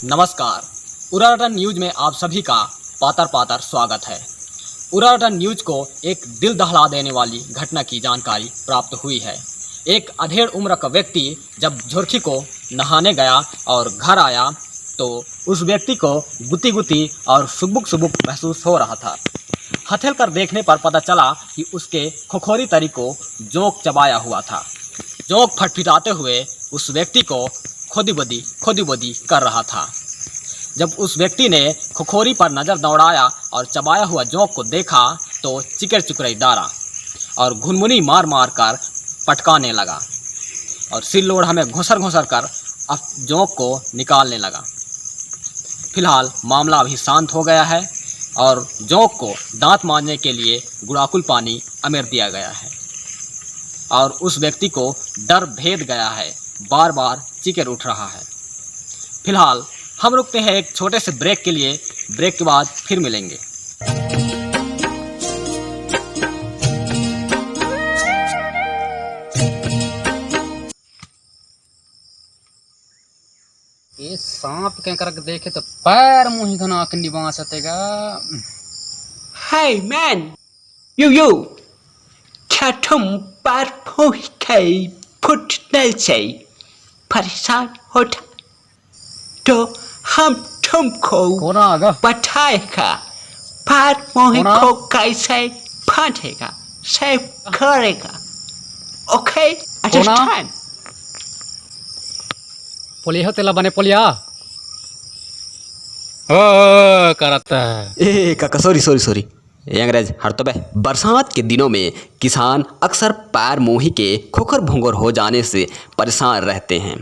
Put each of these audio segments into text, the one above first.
नमस्कार। उरारटन न्यूज में आप सभी का पातर पातर स्वागत है। उरारटन न्यूज को एक दिल दहला देने वाली घटना की जानकारी प्राप्त हुई है। एक अधेड़ उम्र का व्यक्ति जब झुरखी को नहाने गया और घर आया तो उस व्यक्ति को गुती गुती और सुबुक सुबुक महसूस हो रहा था। हथेल कर देखने पर पता चला कि उसके खोखोरी तरी को जोंक चबाया हुआ था। जोंक फटफटाते हुए उस व्यक्ति को खोदी बदी कर रहा था। जब उस व्यक्ति ने खोखोरी पर नज़र दौड़ाया और चबाया हुआ जोंक को देखा तो चिकर चिकराई डारा और घुनमुनी मार मार कर पटकाने लगा और सिर लोढ़ा में घुसर कर अब जोंक को निकालने लगा। फिलहाल मामला अभी शांत हो गया है और जोंक को दांत मांजने के लिए गुड़ाकुल पानी अमेर दिया गया है और उस व्यक्ति को डर भेद गया है, बार बार चीकर उठ रहा है। फिलहाल हम रुकते हैं एक छोटे से ब्रेक के लिए। ब्रेक के बाद फिर मिलेंगे। ये सांप के करके देखे तो पैर मुंह ही घना के निभा सकेगा। Hey man, you, क्या तुम पैर फूंक के फुटने से परेशान होता तो हम तुमको कोना आगा बताएगा पैर मुंह कोना? को कैसे बांधेगा, सेव करेगा। Okay, कोना? understand? पोलिया तेला बने पोलिया करता है। ए काका सॉरी ये अंग्रेज हर तो बे। बरसात के दिनों में किसान अक्सर पैर मोही के खोखर भोंगर हो जाने से परेशान रहते हैं।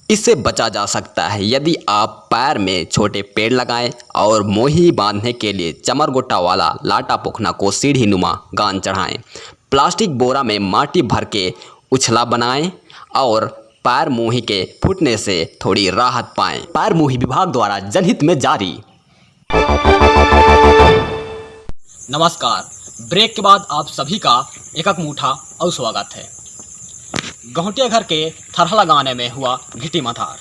इससे बचा जा सकता है यदि आप पैर में छोटे पेड़ लगाएं और मोही बांधने के लिए चमर गोटा वाला लाटा पोखना को सीढ़ी नुमा गान चढ़ाएं। प्लास्टिक बोरा में माटी भर के उछला बनाएं और पैर मोही के फूटने से थोड़ी राहत पाएं। पैर मोही विभाग द्वारा जनहित में जारी। नमस्कार। ब्रेक के बाद आप सभी का एक मुठा और स्वागत है। गहुटिया घर के थरहा लगाने में हुआ घिटी मथार।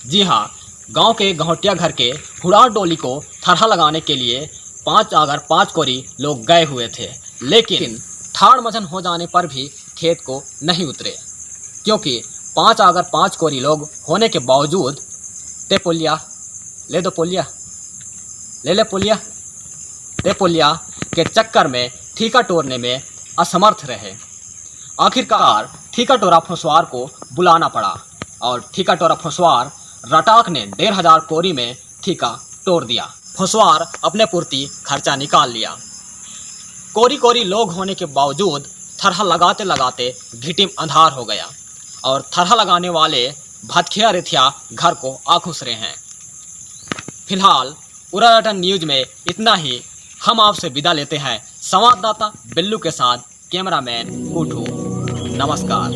जी हाँ, गांव के गहुटिया घर के हुड़ार डोली को थरहा लगाने के लिए 5 कोरी लोग गए हुए थे, लेकिन ठाड़ मचन हो जाने पर भी खेत को नहीं उतरे, क्योंकि 5 कोरी लोग होने के बावजूद ते पोलिया ले दो पोलिया ले पोलिया ते पोलिया के चक्कर में ठीका टोरने में असमर्थ रहे। आखिरकार ठीका टोरा फुसवार को बुलाना पड़ा और ठीका टोरा फुसवार रटाक ने 1500 कोरी में ठीका तोड़ दिया। फुसवार अपने पूर्ति खर्चा निकाल लिया। कोरी लोग होने के बावजूद थरहा लगाते लगाते घिटिम अंधार हो गया और थरहा लगाने वाले भटखिया रेथिया घर को आ घुस रहे हैं। फिलहाल उरारटन न्यूज में इतना ही। हम आपसे विदा लेते हैं संवाददाता बिल्लू के साथ कैमरामैन कुठू। नमस्कार।